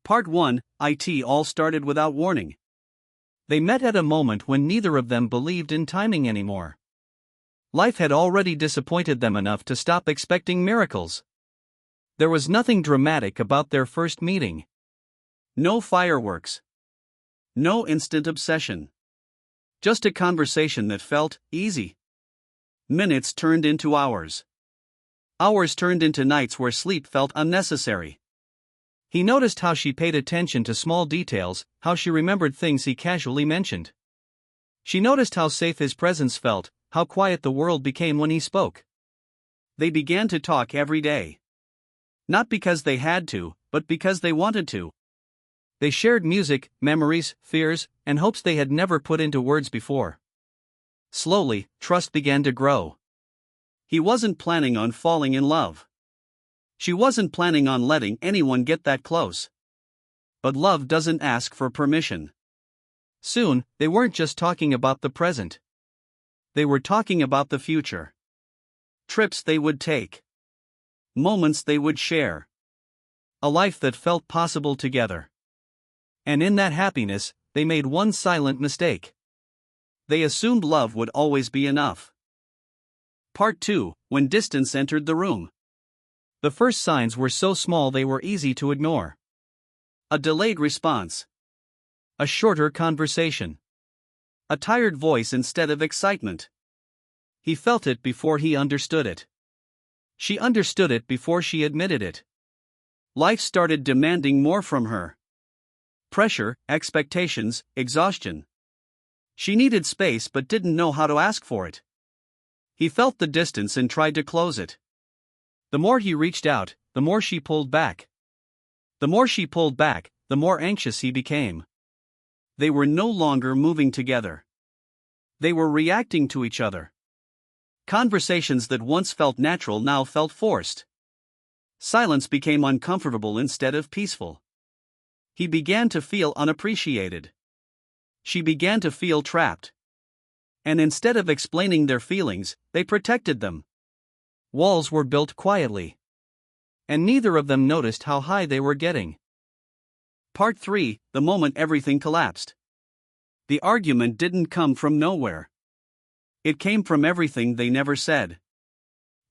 Part 1, It all started without warning. They met at a moment when neither of them believed in timing anymore. Life had already disappointed them enough to stop expecting miracles. There was nothing dramatic about their first meeting. No fireworks. No instant obsession. Just a conversation that felt easy. Minutes turned into hours. Hours turned into nights where sleep felt unnecessary. He noticed how she paid attention to small details, how she remembered things he casually mentioned. She noticed how safe his presence felt, how quiet the world became when he spoke. They began to talk every day. Not because they had to, but because they wanted to. They shared music, memories, fears, and hopes they had never put into words before. Slowly, trust began to grow. He wasn't planning on falling in love. She wasn't planning on letting anyone get that close. But love doesn't ask for permission. Soon, they weren't just talking about the present. They were talking about the future. Trips they would take. Moments they would share. A life that felt possible together. And in that happiness, they made one silent mistake. They assumed love would always be enough. Part 2, when distance entered the room. The first signs were so small they were easy to ignore. A delayed response. A shorter conversation. A tired voice instead of excitement. He felt it before he understood it. She understood it before she admitted it. Life started demanding more from her. Pressure, expectations, exhaustion. She needed space but didn't know how to ask for it. He felt the distance and tried to close it. The more he reached out, the more she pulled back. The more she pulled back, the more anxious he became. They were no longer moving together. They were reacting to each other. Conversations that once felt natural now felt forced. Silence became uncomfortable instead of peaceful. He began to feel unappreciated. She began to feel trapped. And instead of explaining their feelings, they protected them. Walls were built quietly. And neither of them noticed how high they were getting. Part 3, the moment everything collapsed. The argument didn't come from nowhere. It came from everything they never said.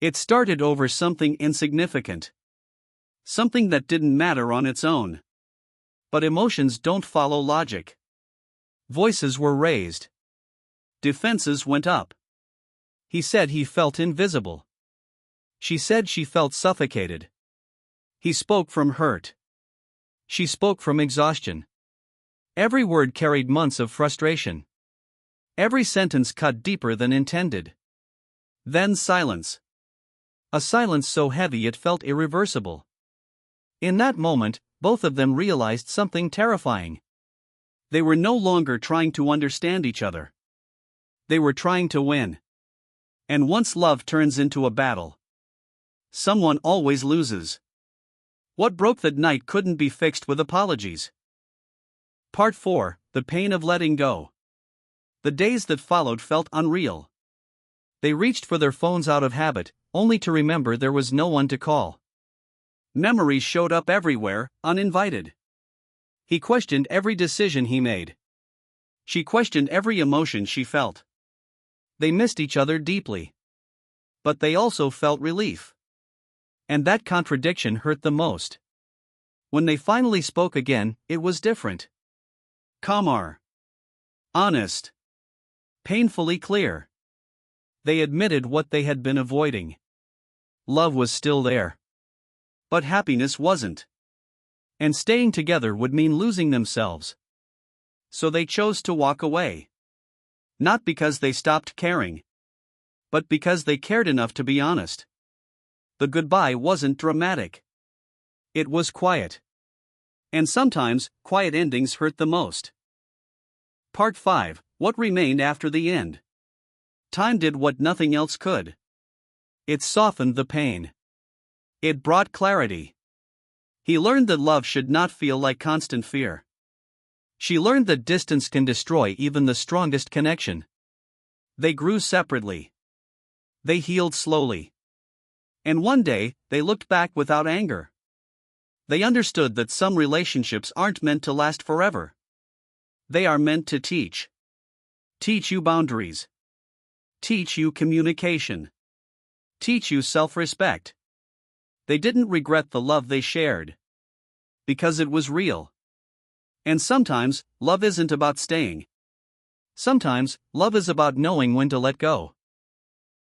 It started over something insignificant. Something that didn't matter on its own. But emotions don't follow logic. Voices were raised. Defenses went up. He said he felt invisible. She said she felt suffocated. He spoke from hurt. She spoke from exhaustion. Every word carried months of frustration. Every sentence cut deeper than intended. Then silence. A silence so heavy it felt irreversible. In that moment, both of them realized something terrifying. They were no longer trying to understand each other. They were trying to win. And once love turns into a battle, someone always loses. What broke that night couldn't be fixed with apologies. Part 4, the pain of letting go. The days that followed felt unreal. They reached for their phones out of habit, only to remember there was no one to call. Memories showed up everywhere, uninvited. He questioned every decision he made. She questioned every emotion she felt. They missed each other deeply. But they also felt relief. And that contradiction hurt the most. When they finally spoke again, it was different. Calmer. Honest. Painfully clear. They admitted what they had been avoiding. Love was still there. But happiness wasn't. And staying together would mean losing themselves. So they chose to walk away. Not because they stopped caring. But because they cared enough to be honest. The goodbye wasn't dramatic. It was quiet. And sometimes, quiet endings hurt the most. Part 5, what remained after the end? Time did what nothing else could. It softened the pain. It brought clarity. He learned that love should not feel like constant fear. She learned that distance can destroy even the strongest connection. They grew separately. They healed slowly. And one day, they looked back without anger. They understood that some relationships aren't meant to last forever. They are meant to teach. Teach you boundaries. Teach you communication. Teach you self-respect. They didn't regret the love they shared. Because it was real. And sometimes, love isn't about staying. Sometimes, love is about knowing when to let go.